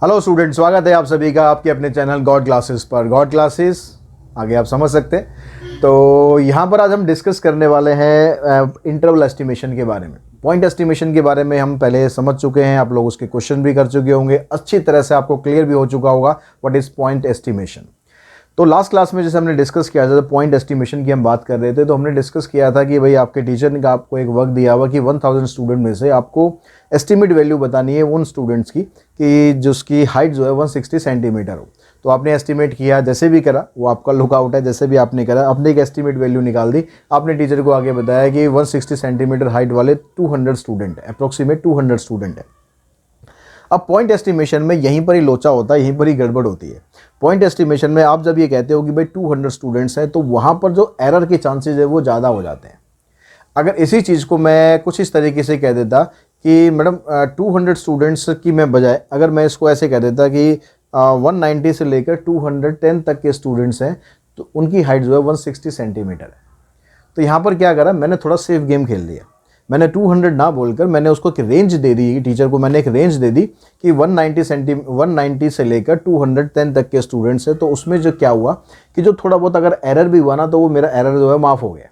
Hello student, स्वागत है आप सभी का आपके अपने चैनल गॉड क्लासेस पर। गॉड क्लासेस आगे आप समझ सकते हैं। तो यहाँ पर आज हम डिस्कस करने वाले हैं इंटरवल एस्टिमेशन के बारे में। पॉइंट एस्टिमेशन के बारे में हम पहले समझ चुके हैं, आप लोग उसके क्वेश्चन भी कर चुके होंगे, अच्छी तरह से आपको क्लियर भी हो चुका होगा व्हाट इज़ पॉइंट एस्टिमेशन। तो लास्ट क्लास में जैसे हमने डिस्कस किया था पॉइंट एस्टिमेशन की हम बात कर रहे थे, तो हमने डिस्कस किया था कि भाई आपके टीचर ने आपको एक वर्क दिया हुआ कि 1000 स्टूडेंट में से आपको एस्टिमेट वैल्यू बतानी है उन स्टूडेंट्स की कि जिसकी हाइट जो है 160 सेंटीमीटर हो। तो आपने एस्टिमेट किया, जैसे भी करा वो आपका लुकआउट है, जैसे भी आपने करा आपने एक एस्टिमेट वैल्यू निकाल दी। आपने टीचर को आगे बताया कि 160 सेंटीमीटर हाइट वाले 200 स्टूडेंट है, अप्रोक्सीमेट 200 स्टूडेंट है। अब पॉइंट एस्टिमेशन में यहीं पर ही लोचा होता है, यहीं पर ही गड़बड़ होती है। पॉइंट एस्टिमेशन में आप जब ये कहते हो कि भाई 200 स्टूडेंट्स हैं, तो वहाँ पर जो एरर के चांसेस है वो ज़्यादा हो जाते हैं। अगर इसी चीज़ को मैं कुछ इस तरीके से कह देता कि मैडम 200 स्टूडेंट्स की मैं बजाय अगर मैं इसको ऐसे कह देता कि 190 से लेकर 210 तक के स्टूडेंट्स हैं, तो उनकी हाइट जो है 160 सेंटीमीटर है। तो यहाँ पर क्या करा, मैंने थोड़ा सेफ गेम खेल दिया। मैंने 200 ना बोलकर मैंने उसको एक रेंज दे दी, टीचर को मैंने एक रेंज दे दी कि 190 से लेकर 210 तक के स्टूडेंट्स हैं। तो उसमें जो क्या हुआ कि जो थोड़ा बहुत अगर एरर भी हुआ ना, तो वो मेरा एरर जो है माफ़ हो गया,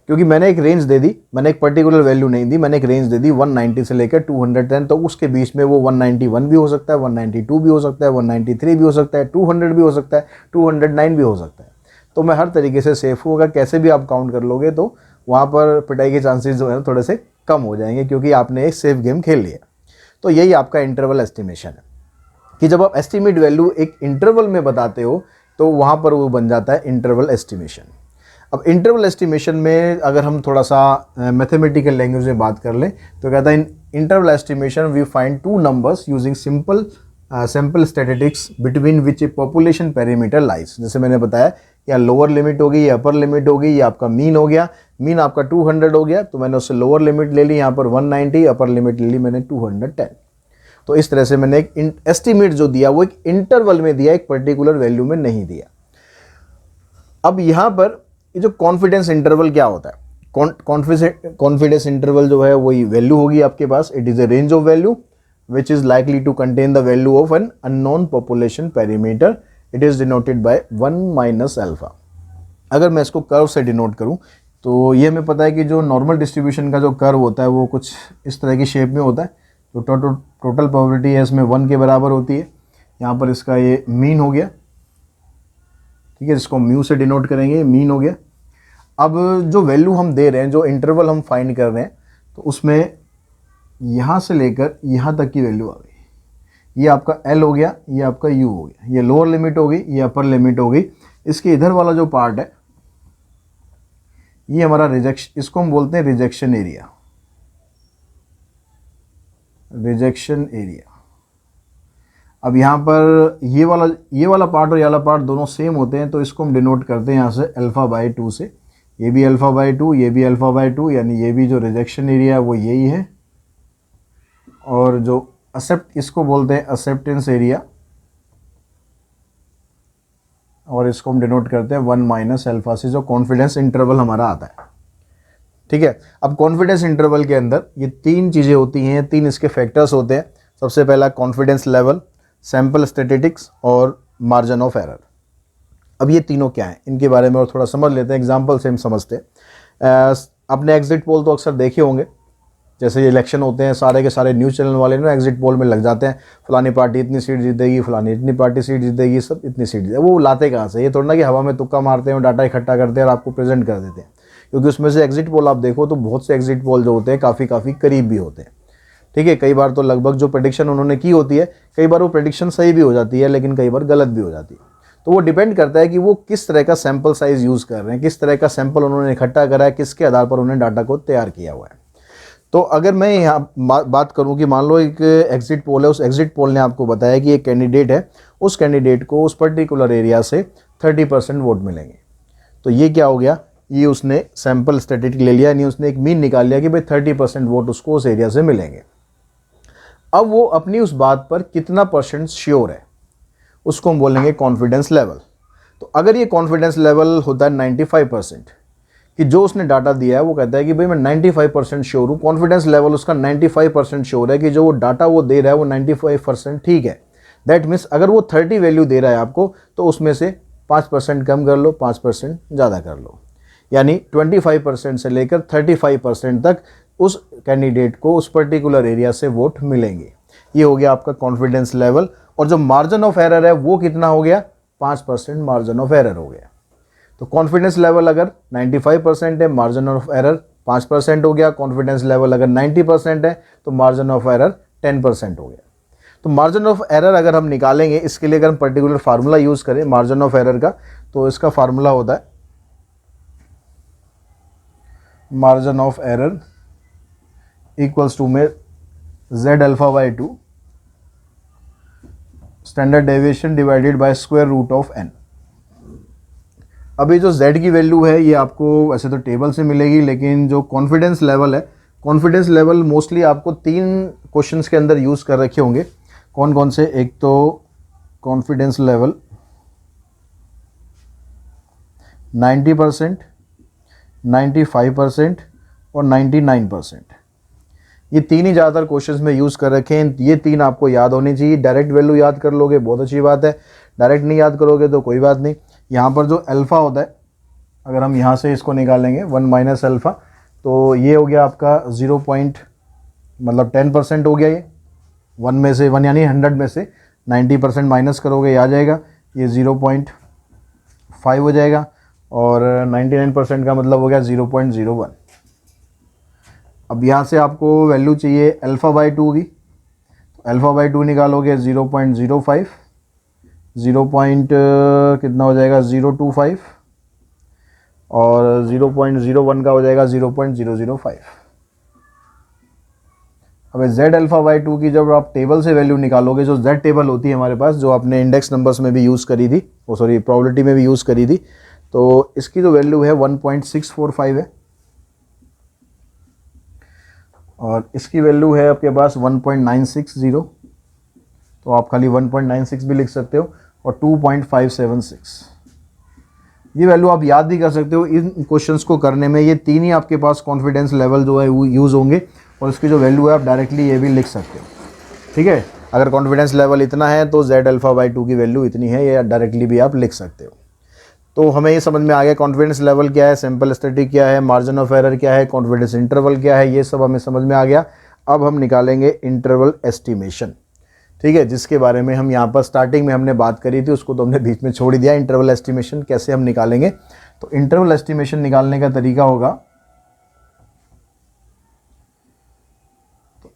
क्योंकि मैंने एक रेंज दे दी, मैंने एक पर्टिकुलर वैल्यू नहीं दी, मैंने एक रेंज दे दी 190 से लेकर 210। तो उसके बीच में वो 191 भी हो सकता है, 192 भी हो सकता है, 193 भी हो सकता है, 200 भी हो सकता है, 209 भी हो सकता है। तो मैं हर तरीके से सेफ हूँ। अगर कैसे भी आप काउंट कर लोगे तो वहाँ पर पिटाई के चांसेस जो है थोड़े से कम हो जाएंगे, क्योंकि आपने एक सेफ गेम खेल लिया। तो यही आपका इंटरवल एस्टिमेशन है कि जब आप एस्टिमेट वैल्यू एक इंटरवल में बताते हो तो वहाँ पर वो बन जाता है इंटरवल एस्टिमेशन। अब इंटरवल एस्टिमेशन में अगर हम थोड़ा सा मैथमेटिकल लैंग्वेज में बात कर लें तो कहता है in interval estimation we find two numbers using simple sample statistics between which a population parameter lies. जैसे मैंने बताया, या लोअर लिमिट होगी या अपर लिमिट होगी, या आपका मीन हो गया। मीन आपका 200 हो गया तो मैंने उससे लोअर लिमिट ले ली यहाँ पर 190, अपर लिमिट ले ली मैंने 210। तो इस तरह से मैंने एक एस्टिमेट जो दिया वो एक इंटरवल में दिया, एक पर्टिकुलर वैल्यू में नहीं दिया। अब यहाँ पर ये जो कॉन्फिडेंस इंटरवल क्या होता है, कॉन्फिडेंस इंटरवल जो है वही वैल्यू होगी आपके पास। It is a range of value which is likely to contain the value of an unknown population parameter. It is denoted by 1 minus alpha. अगर मैं इसको कर्व से डिनोट करूं तो ये हमें पता है कि जो नॉर्मल डिस्ट्रीब्यूशन का जो कर्व होता है वो कुछ इस तरह की शेप में होता है। तो टोटल प्रोबेबिलिटी है इसमें 1 के बराबर होती है। यहाँ पर इसका ये मीन हो गया, ठीक है, जिसको म्यू से डिनोट करेंगे, मीन हो गया। अब जो वैल्यू हम दे रहे हैं, जो इंटरवल हम फाइंड कर रहे हैं, तो उसमें यहाँ से लेकर यहाँ तक की वैल्यू आ गई। ये आपका L हो गया, ये आपका U हो गया, ये लोअर लिमिट हो गई, ये अपर लिमिट हो गई। इसके इधर वाला जो पार्ट है ये हमारा रिजेक्शन, इसको हम बोलते हैं रिजेक्शन एरिया। Rejection area. अब यहाँ पर ये वाला पार्ट और ये वाला पार्ट दोनों सेम होते हैं, तो इसको हम डिनोट करते हैं यहाँ से α/2 से। ये भी α/2, ये भी α/2, यानी ये भी जो रिजेक्शन एरिया है वो यही है। और जो इसको बोलते हैं एक्सेप्टेंस एरिया, और इसको हम डिनोट करते हैं 1 माइनस अल्फा से, जो कॉन्फिडेंस इंटरवल हमारा आता है। ठीक है, अब कॉन्फिडेंस इंटरवल के अंदर ये 3 चीज़ें होती हैं, 3 इसके फैक्टर्स होते हैं। सबसे पहला कॉन्फिडेंस लेवल, सैम्पल स्टैटिस्टिक्स और मार्जिन ऑफ एरर। अब ये तीनों क्या हैं इनके बारे में और थोड़ा समझ लेते हैं, एग्जाम्पल से हम समझते हैं। आपने एग्जिट पोल तो अक्सर देखे होंगे, जैसे ये इलेक्शन होते हैं, सारे के सारे न्यूज़ चैनल वाले ना एग्जिट पोल में लग जाते हैं, फलानी पार्टी इतनी सीट जीतेगी, फलानी इतनी पार्टी सीट जीतेगी, सब इतनी सीट जीतेगी। वो लाते कहाँ से? ये थोड़ा ना कि हवा में तुक्का मारते हैं, डाटा इकट्ठा करते हैं और आपको प्रेजेंट कर देते हैं। क्योंकि उसमें से एग्जिट पोल आप देखो तो बहुत से एग्जिट पोल जो होते हैं काफ़ी करीब भी होते हैं। ठीक है, कई बार तो लगभग जो प्रेडिक्शन उन्होंने की होती है, कई बार वो प्रेडिक्शन सही भी हो जाती है, लेकिन कई बार गलत भी हो जाती है। तो वो डिपेंड करता है कि वो किस तरह का सैम्पल साइज़ यूज़ कर रहे हैं, किस तरह का सैम्पल उन्होंने इकट्ठा करा है, किसके आधार पर उन्होंने डाटा को तैयार किया हुआ है। तो अगर मैं यहाँ बात करूँ कि मान लो एक एग्जिट पोल है, उस एग्जिट पोल ने आपको बताया कि एक कैंडिडेट है, उस कैंडिडेट को उस पर्टिकुलर एरिया से 30% वोट मिलेंगे। तो ये क्या हो गया, ये उसने सैम्पल स्टैटिस्टिक ले लिया, यानी उसने एक मीन निकाल लिया कि भाई 30% वोट उसको उस एरिया से मिलेंगे। अब वो अपनी उस बात पर कितना परसेंट श्योर है, उसको हम बोलेंगे कॉन्फिडेंस लेवल। तो अगर ये कॉन्फिडेंस लेवल होता है 95%, कि जो उसने डाटा दिया है वो कहता है कि भाई मैं 95% श्योर हूँ, कॉन्फिडेंस लेवल उसका 95% श्योर है कि जो वो डाटा वो दे रहा है वो 95% ठीक है, दैट मीन्स अगर वो 30 वैल्यू दे रहा है आपको तो उसमें से 5% कम कर लो, 5% ज़्यादा कर लो, यानी 25% से लेकर 35% तक उस कैंडिडेट को उस पर्टिकुलर एरिया से वोट मिलेंगे। ये हो गया आपका कॉन्फिडेंस लेवल। और जो मार्जिन ऑफ एरर है वो कितना हो गया, 5% मार्जिन ऑफ एरर हो गया। तो कॉन्फिडेंस लेवल अगर 95% है, मार्जिन ऑफ एरर 5% हो गया। कॉन्फिडेंस लेवल अगर 90% है तो मार्जिन ऑफ एरर 10% हो गया। तो मार्जिन ऑफ एरर अगर हम निकालेंगे, इसके लिए अगर हम पर्टिकुलर फार्मूला यूज़ करें मार्जिन ऑफ एरर का, तो इसका फार्मूला होता है margin of error equals to में z alpha by 2 standard deviation divided by square root of n। अभी जो z की वैल्यू है ये आपको वैसे तो टेबल से मिलेगी, लेकिन जो कॉन्फिडेंस लेवल है, कॉन्फिडेंस लेवल मोस्टली आपको 3 क्वेश्चंस के अंदर यूज़ कर रखे होंगे। कौन कौन से, एक तो कॉन्फिडेंस लेवल 90%, 95% और 99%, ये 3 ही ज़्यादातर क्वेश्चंस में यूज़ कर रखे हैं। ये 3 आपको याद होनी चाहिए। डायरेक्ट वैल्यू याद कर लोगे बहुत अच्छी बात है, डायरेक्ट नहीं याद करोगे तो कोई बात नहीं। यहाँ पर जो अल्फ़ा होता है, अगर हम यहाँ से इसको निकालेंगे 1 माइनस अल्फ़ा, तो ये हो गया आपका 0 पॉइंट मतलब 10% हो गया। ये 1 में से 1 यानी 100 में से 90% माइनस करोगे आ जाएगा, ये 0.5 हो जाएगा। और 99% का मतलब हो गया 0.01। अब यहाँ से आपको वैल्यू चाहिए अल्फ़ा बाई 2 की, तो अल्फ़ा बाई 2 निकालोगे 0.05, 0 पॉइंट कितना हो जाएगा 0.25, और 0.01 का हो जाएगा 0.005। अब z अल्फ़ा बाई 2 की जब आप टेबल से वैल्यू निकालोगे, जो z टेबल होती है हमारे पास, जो आपने इंडेक्स नंबर्स में भी यूज़ करी थी, वो सॉरी प्रोबेबिलिटी में भी यूज़ करी थी, तो इसकी जो वैल्यू है 1.645 है, और इसकी वैल्यू है आपके पास 1.960, तो आप खाली 1.96 भी लिख सकते हो, और 2.576। ये वैल्यू आप याद भी कर सकते हो। इन क्वेश्चंस को करने में ये 3 ही आपके पास कॉन्फिडेंस लेवल जो है वो यूज़ होंगे, और इसकी जो वैल्यू है आप डायरेक्टली ये भी लिख सकते हो। ठीक है, अगर कॉन्फिडेंस लेवल इतना है तो z अल्फ़ा बाई 2 की वैल्यू इतनी है, ये डायरेक्टली भी आप लिख सकते हो। तो हमें ये समझ में आ गया कॉन्फिडेंस लेवल क्या है, सैंपल स्टडी क्या है, मार्जिन ऑफ एरर क्या है, कॉन्फिडेंस इंटरवल क्या है, ये सब हमें समझ में आ गया। अब हम निकालेंगे इंटरवल एस्टिमेशन। ठीक है, जिसके बारे में हम यहाँ पर स्टार्टिंग में हमने बात करी थी, उसको तो हमने बीच में छोड़ दिया। इंटरवल एस्टिमेशन कैसे हम निकालेंगे, तो इंटरवल एस्टिमेशन निकालने का तरीका होगा,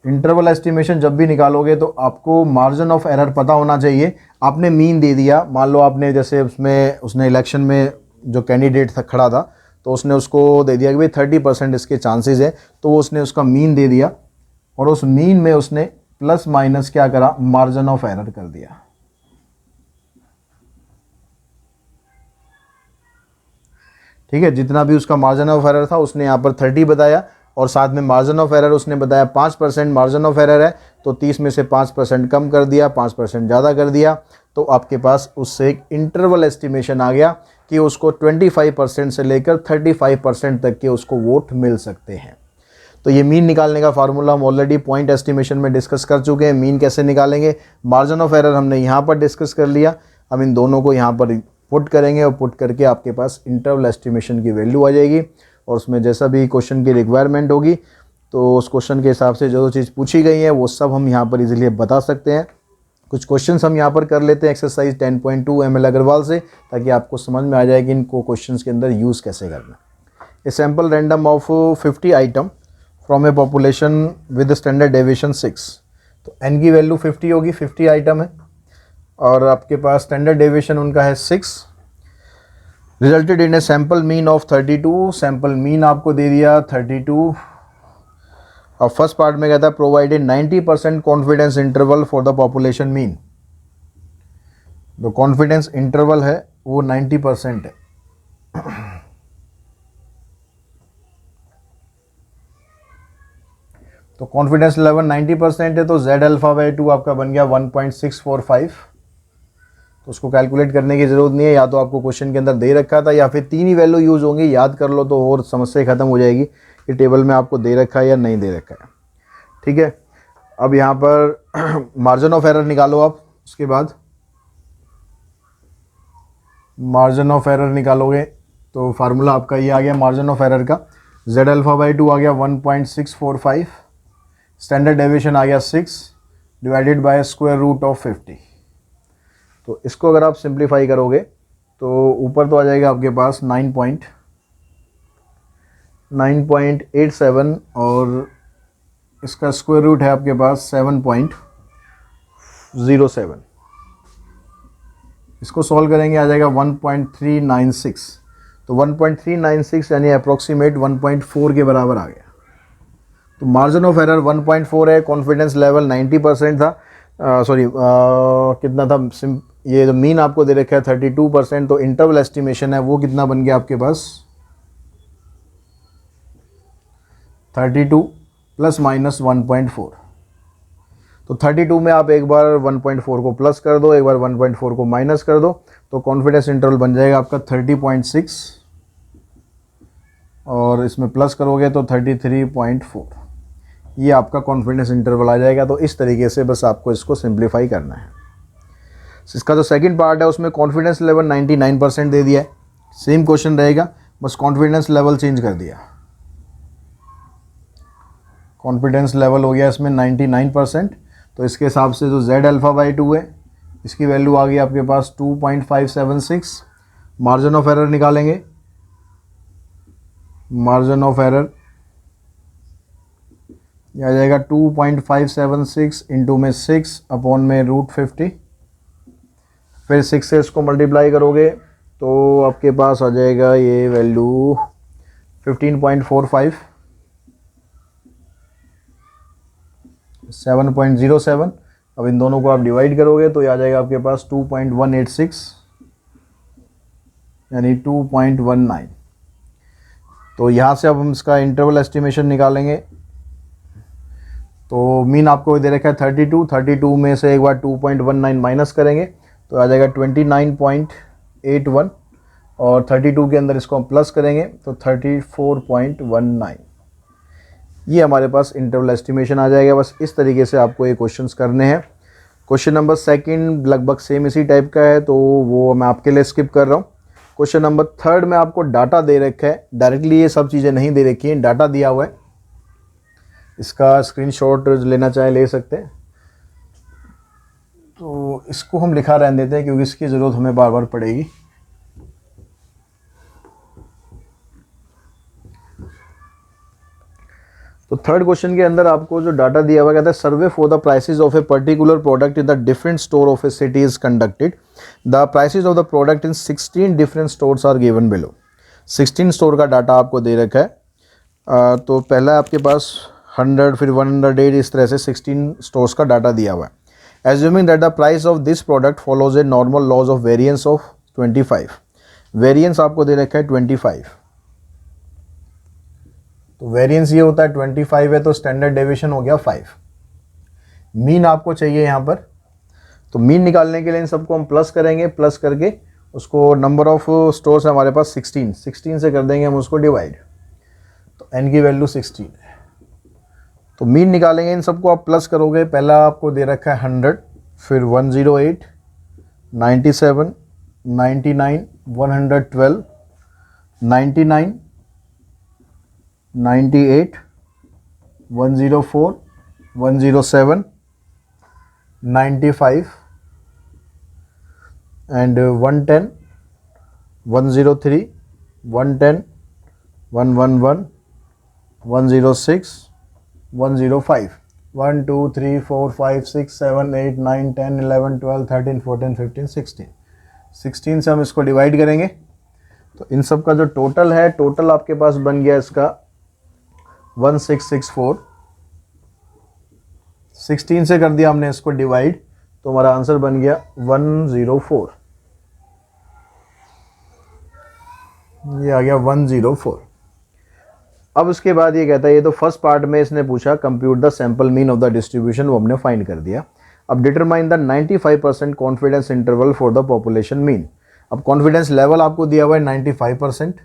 इंटरवल एस्टिमेशन जब भी निकालोगे तो आपको मार्जिन ऑफ एरर पता होना चाहिए। आपने मीन दे दिया, मान लो आपने जैसे उसने इलेक्शन में जो कैंडिडेट था खड़ा था, तो उसने उसको दे दिया कि भाई 30% इसके चांसेस है, तो उसने उसका मीन दे दिया, और उस मीन में उसने प्लस माइनस क्या करा, मार्जिन ऑफ एरर कर दिया। ठीक है, जितना भी उसका मार्जिन ऑफ एरर था उसने यहाँ पर 30 बताया, और साथ में मार्जिन ऑफ एरर उसने बताया 5% मार्जिन ऑफ एरर है, तो 30 में से 5% कम कर दिया, 5% ज़्यादा कर दिया, तो आपके पास उससे एक इंटरवल एस्टिमेशन आ गया कि उसको 25% से लेकर 35% तक के उसको वोट मिल सकते हैं। तो ये मीन निकालने का फार्मूला हम ऑलरेडी पॉइंट एस्टिमेशन में डिस्कस कर चुके हैं। मीन कैसे निकालेंगे, मार्जिन ऑफ एरर हमने यहाँ पर डिस्कस कर लिया, हम इन दोनों को यहाँ पर पुट करेंगे, और पुट करके आपके पास इंटरवल एस्टिमेशन की वैल्यू आ जाएगी, और उसमें जैसा भी क्वेश्चन की रिक्वायरमेंट होगी तो उस क्वेश्चन के हिसाब से जो चीज़ पूछी गई है वो सब हम यहाँ पर इजीली बता सकते हैं। कुछ क्वेश्चंस हम यहाँ पर कर लेते हैं एक्सरसाइज 10.2 ML अग्रवाल से, ताकि आपको समझ में आ जाए कि इनको क्वेश्चंस के अंदर यूज़ कैसे करना है। ए sample random of 50 item from A population with standard deviation 6, तो n की वैल्यू 50 होगी, 50 आइटम है, और आपके पास स्टैंडर्ड डेविएशन उनका है 6, resulted in A sample mean of 32। Sample mean आपको दे दिया 32। अब फर्स्ट पार्ट में कहता है provided 90% confidence interval for the population mean. जो कॉन्फिडेंस इंटरवल है वो 90% है। तो कॉन्फिडेंस लेवल 90% है, तो z अल्फा बाई 2 आपका बन गया 1.645। तो उसको कैलकुलेट करने की ज़रूरत नहीं है, या तो आपको क्वेश्चन के अंदर दे रखा था, या फिर 3 ही वैल्यू यूज़ होंगी, याद कर लो तो और समस्या ख़त्म हो जाएगी कि टेबल में आपको दे रखा है या नहीं दे रखा है। ठीक है, अब यहाँ पर मार्जिन ऑफ एरर निकालो आप। उसके बाद मार्जिन ऑफ एरर निकालोगे तो फार्मूला आपका ये आ गया मार्जिन ऑफ एरर का, जेड अल्फ़ा बाई 2 आ गया 1.645, स्टैंडर्ड डेविएशन आ गया 6 divided by square root of 50। तो इसको अगर आप सिंप्लीफाई करोगे तो ऊपर तो आ जाएगा आपके पास 9.87 और इसका स्क्वायर रूट है आपके पास 7.07। इसको सॉल्व करेंगे आ जाएगा 1.396। तो 1.396 यानी अप्रॉक्सीमेट 1.4 के बराबर आ गया। तो मार्जिन ऑफ एरर 1.4 है, कॉन्फिडेंस लेवल 90% था, कितना था, ये जो मीन आपको दे रखा है 32%, तो इंटरवल एस्टिमेशन है वो कितना बन गया आपके पास 32 प्लस माइनस 1.4। तो 32 में आप एक बार 1.4 को प्लस कर दो, एक बार 1.4 को माइनस कर दो, तो कॉन्फिडेंस इंटरवल बन जाएगा आपका 30.6 और इसमें प्लस करोगे तो 33.4। ये आपका कॉन्फिडेंस इंटरवल आ जाएगा। तो इस तरीके से बस आपको इसको सिंप्लीफाई करना है। इसका जो सेकंड पार्ट है उसमें कॉन्फिडेंस लेवल 99% दे दिया है, सेम क्वेश्चन रहेगा, बस कॉन्फिडेंस लेवल चेंज कर दिया। कॉन्फिडेंस लेवल हो गया इसमें 99%। तो इसके हिसाब से जो जेड अल्फ़ा बाई 2 है इसकी वैल्यू आ गई आपके पास 2.576। मार्जिन ऑफ एरर निकालेंगे, मार्जिन ऑफ एरर यह आ जाएगा 2.576 इंटू में 6 अपॉन में रूट 50, फिर 6 से इसको मल्टीप्लाई करोगे तो आपके पास आ जाएगा ये वैल्यू 15.45, 7.07। अब इन दोनों को आप डिवाइड करोगे तो ये आ जाएगा आपके पास 2.186 यानी 2.19। तो यहाँ से अब हम इसका इंटरवल एस्टिमेशन निकालेंगे। तो मीन आपको दे रखा है 32 में से एक बार 2.19 माइनस करेंगे तो आ जाएगा 29.81 और 32 के अंदर इसको हम प्लस करेंगे तो 34.19। ये हमारे पास इंटरवल एस्टिमेशन आ जाएगा। बस इस तरीके से आपको ये क्वेश्चंस करने हैं। क्वेश्चन नंबर सेकंड लगभग सेम इसी टाइप का है तो वो मैं आपके लिए स्किप कर रहा हूँ। क्वेश्चन नंबर थर्ड में आपको डाटा दे रखा है, डायरेक्टली ये सब चीज़ें नहीं दे रखी हैं, डाटा दिया हुआ है। इसका स्क्रीनशॉट लेना चाहे ले सकते हैं। तो इसको हम लिखा रहने देते हैं क्योंकि इसकी ज़रूरत हमें बार बार पड़ेगी। तो थर्ड क्वेश्चन के अंदर आपको जो डाटा दिया हुआ कहता है survey for the prices of a particular product in the different store of a city is conducted. The prices of the product in 16 different stores are given below. 16 store का data आपको दे रखा है। तो पहला आपके पास 100 फिर 108 इस तरह से 16 स्टोर्स का डाटा दिया हुआ है। Assuming that the price of this product follows a normal laws of variance of 25। Variance आपको दे रखा है 25। तो वेरिएंस ये होता है 25 है तो स्टैंडर्ड डेविएशन हो गया 5। मीन आपको चाहिए यहाँ पर, तो मीन निकालने के लिए इन सबको हम प्लस करेंगे, प्लस करके उसको नंबर ऑफ स्टोर्स है हमारे पास 16 से कर देंगे हम उसको डिवाइड, तो n की वैल्यू 16 है। तो मीन निकालेंगे, इन सबको आप प्लस करोगे। पहला आपको दे रखा है 100, फिर 108, 97, 99, 112, 99, 98, 104, 107, 95 and 110, 103, 110, 111, 106, 105, 1 2 3 4 5 6 7 8 9 10 11 12 13 14 15 16 से हम इसको डिवाइड करेंगे तो इन सब का जो टोटल है, टोटल आपके पास बन गया इसका 1664। 16 से कर दिया हमने इसको डिवाइड तो हमारा आंसर बन गया 104। ये आ गया 104। अब उसके बाद ये कहता है, ये तो फर्स्ट पार्ट में इसने पूछा compute the sample mean of the distribution, वो हमने फाइंड कर दिया। अब determine the 95% confidence interval for the population mean. अब कॉन्फिडेंस लेवल आपको दिया हुआ है 95%,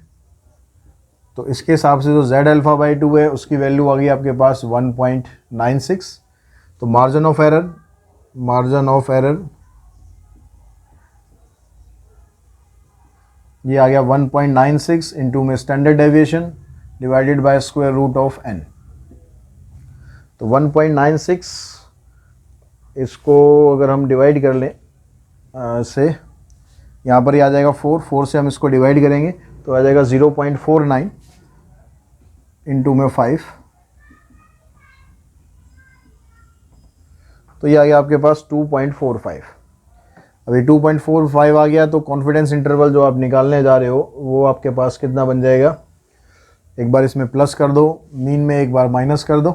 तो इसके हिसाब से जो जेड अल्फा बाई 2 है उसकी वैल्यू आ गई आपके पास 1.96। तो मार्जिन ऑफ एरर ये आ गया 1.96 इंटू में standard deviation divided by square root of n। तो 1.96 इसको अगर हम डिवाइड कर लें से, यहाँ पर ही आ जाएगा 4 से हम इसको डिवाइड करेंगे तो आ जाएगा 0.49 इंटू में 5, तो ये आ गया आपके पास 2.45। अभी 2.45 आ गया तो कॉन्फिडेंस इंटरवल जो आप निकालने जा रहे हो वो आपके पास कितना बन जाएगा, एक बार इसमें प्लस कर दो, मीन में एक बार माइनस कर दो।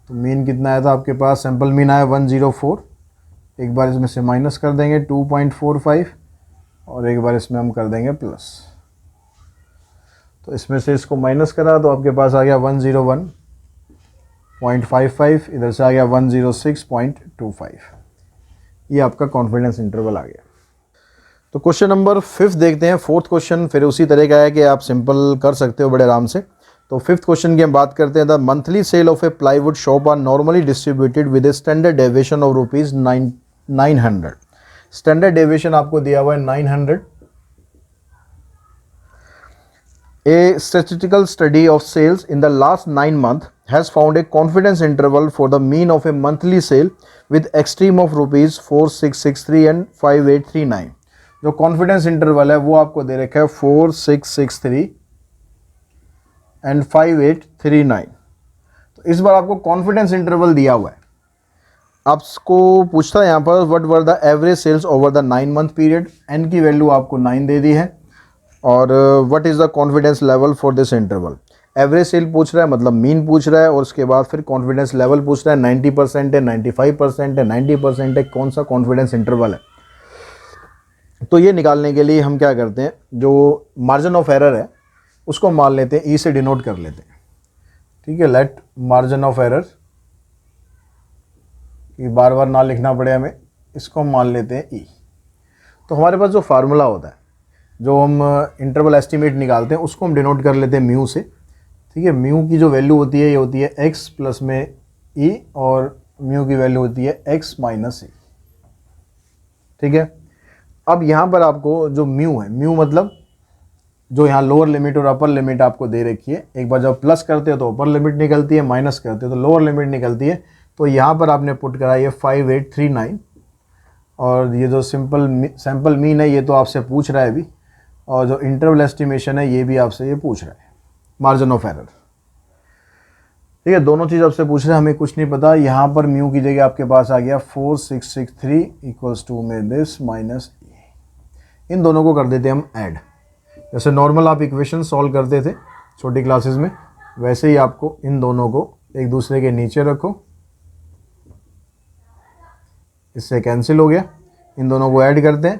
तो मीन कितना आया था आपके पास, सैम्पल मीन आया 104, एक बार इसमें से माइनस कर देंगे 2.45 और एक बार इसमें हम कर देंगे प्लस। तो इसमें से इसको माइनस करा तो आपके पास आ गया 101.55, इधर से आ गया 106.25। ये आपका कॉन्फिडेंस इंटरवल आ गया। तो क्वेश्चन नंबर 5 देखते हैं। 4th क्वेश्चन फिर उसी तरह का है कि आप सिंपल कर सकते हो बड़े आराम से। तो 5th क्वेश्चन की हम बात करते हैं। The monthly sale of a plywood shop are normally distributed with a standard deviation of ₹900। Standard deviation आपको दिया हुआ है 900। A statistical study of sales in the last 9 months has found a confidence interval for the mean of a monthly sale with extreme of ₹4663 and 5839। जो confidence interval है वो आपको दे रखा है 4663 एंड 5839। तो इस बार आपको कॉन्फिडेंस इंटरवल दिया हुआ है। आपको पूछता है यहाँ पर what were the average sales over the 9 month period. N की वैल्यू आपको 9 दे दी है और what is the confidence level for this interval. Average sale पूछ रहा है मतलब मीन पूछ रहा है और उसके बाद फिर कॉन्फिडेंस लेवल पूछ रहा है 90% है, 95% है, 90% है, कौन सा कॉन्फिडेंस इंटरवल है। तो ये निकालने के लिए हम क्या करते हैं, जो मार्जिन ऑफ एरर है उसको मान लेते हैं, ई से डिनोट कर लेते हैं। ठीक है, लेट मार्जिन ऑफ एरर, कि बार बार ना लिखना पड़े हमें, इसको मान लेते हैं ई। तो हमारे पास जो फार्मूला होता है, जो हम इंटरवल एस्टिमेट निकालते हैं, उसको हम डिनोट कर लेते हैं म्यू से। ठीक है, म्यू की जो वैल्यू होती है ये होती है x प्लस में ई और म्यू की वैल्यू होती है x माइनस ई। ठीक है, अब यहाँ पर आपको जो म्यू है, म्यू मतलब जो यहाँ लोअर लिमिट और अपर लिमिट आपको दे रखी है, एक बार जब प्लस करते हो तो अपर लिमिट निकलती है, माइनस करते हो तो लोअर लिमिट निकलती है। तो यहाँ पर आपने पुट करा ये 5839 और ये जो सैम्पल मीन है ये तो आपसे पूछ रहा है अभी, और जो इंटरवल एस्टिमेशन है ये भी आपसे ये पूछ रहा है, मार्जिन ऑफ एरर। ठीक है, दोनों चीज़ आपसे पूछ रहे हैं, हमें कुछ नहीं पता। यहाँ पर म्यू की जगह आपके पास आ गया 4663 इक्वल्स टू में दिस माइनस ई। इन दोनों को कर देते हैं हम ऐड। जैसे नॉर्मल आप इक्वेशन सॉल्व करते थे छोटी क्लासेस में, वैसे ही आपको इन दोनों को एक दूसरे के नीचे रखो, इससे कैंसिल हो गया, इन दोनों को ऐड करते हैं,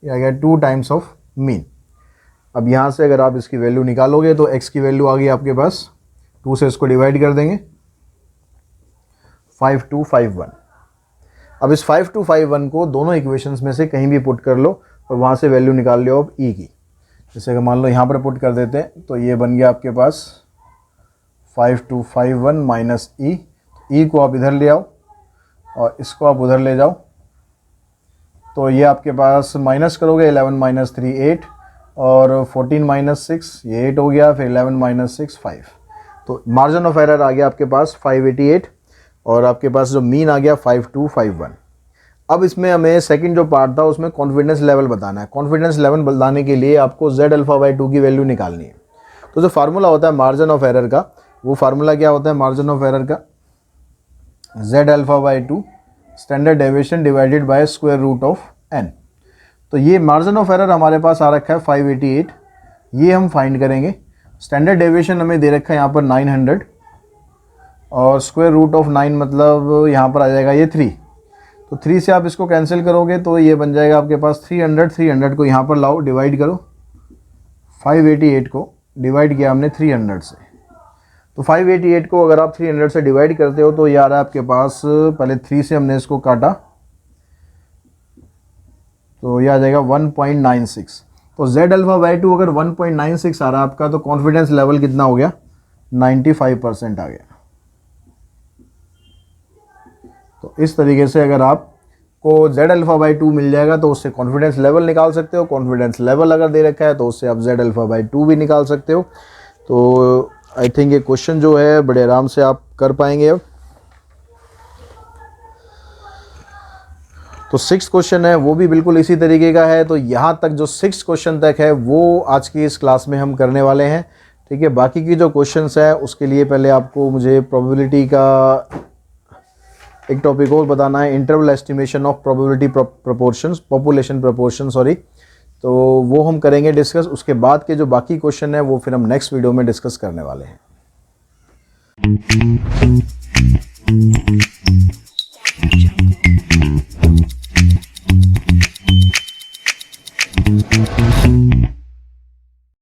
ये आ गया 2 टाइम्स ऑफ मीन। अब यहाँ से अगर आप इसकी वैल्यू निकालोगे तो x की वैल्यू आ गई आपके पास, 2 से इसको डिवाइड कर देंगे, 5251। अब इस 5251 को दोनों इक्वेशंस में से कहीं भी पुट कर लो और वहाँ से वैल्यू निकाल लो अब e की। जैसे अगर मान लो यहाँ पर पुट कर देते हैं तो ये बन गया आपके पास 5251 माइनस ई। ई को आप इधर ले आओ और इसको आप उधर ले जाओ, तो ये आपके पास माइनस करोगे 11 माइनस 3 8 और 14 माइनस 6 ये 8 हो गया, फिर 11 माइनस 6 5। तो मार्जिन ऑफ एरर आ गया आपके पास 588 और आपके पास जो मीन आ गया 5251। अब इसमें हमें सेकंड जो पार्ट था उसमें कॉन्फिडेंस लेवल बताना है। कॉन्फिडेंस लेवल बताने के लिए आपको z अल्फा बाई 2 की वैल्यू निकालनी है। तो जो फार्मूला होता है मार्जिन ऑफ एरर का, वो फार्मूला क्या होता है मार्जिन ऑफ एरर का, z alpha by 2 standard deviation divided by square root of n। तो ये मार्जिन ऑफ एरर हमारे पास आ रखा है 588, ये हम फाइंड करेंगे। स्टैंडर्ड डेविएशन हमें दे रखा है यहाँ पर 900 और स्क्वायर रूट ऑफ 9 मतलब यहाँ पर आ जाएगा ये 3। तो 3 से आप इसको कैंसिल करोगे तो ये बन जाएगा आपके पास 300 को यहाँ पर लाओ, डिवाइड करो, 588 को डिवाइड किया हमने 300 से। तो 588 को अगर आप 300 से डिवाइड करते हो तो ये आ रहा है आपके पास, पहले 3 से हमने इसको काटा तो ये आ जाएगा 1.96। तो z अल्फा बाई 2 अगर 1.96 आ रहा है आपका, तो कॉन्फिडेंस लेवल कितना हो गया, 95% आ गया। तो इस तरीके से अगर आप आपको z अल्फ़ा बाई 2 मिल जाएगा तो उससे कॉन्फिडेंस लेवल निकाल सकते हो। कॉन्फिडेंस लेवल अगर दे रखा है तो उससे आप z अल्फ़ा बाई 2 भी निकाल सकते हो। तो आई थिंक ये क्वेश्चन जो है बड़े आराम से आप कर पाएंगे। अब तो 6th क्वेश्चन है वो भी बिल्कुल इसी तरीके का है। तो यहाँ तक जो 6th क्वेश्चन तक है वो आज की इस क्लास में हम करने वाले हैं, ठीक है। बाकी की जो क्वेश्चंस है उसके लिए पहले आपको मुझे प्रोबेबिलिटी का एक टॉपिक और बताना है, interval estimation of probability proportions, population proportion sorry. तो वो हम करेंगे डिस्कस। उसके बाद के जो बाकी क्वेश्चन है वो फिर हम नेक्स्ट वीडियो में डिस्कस करने वाले हैं।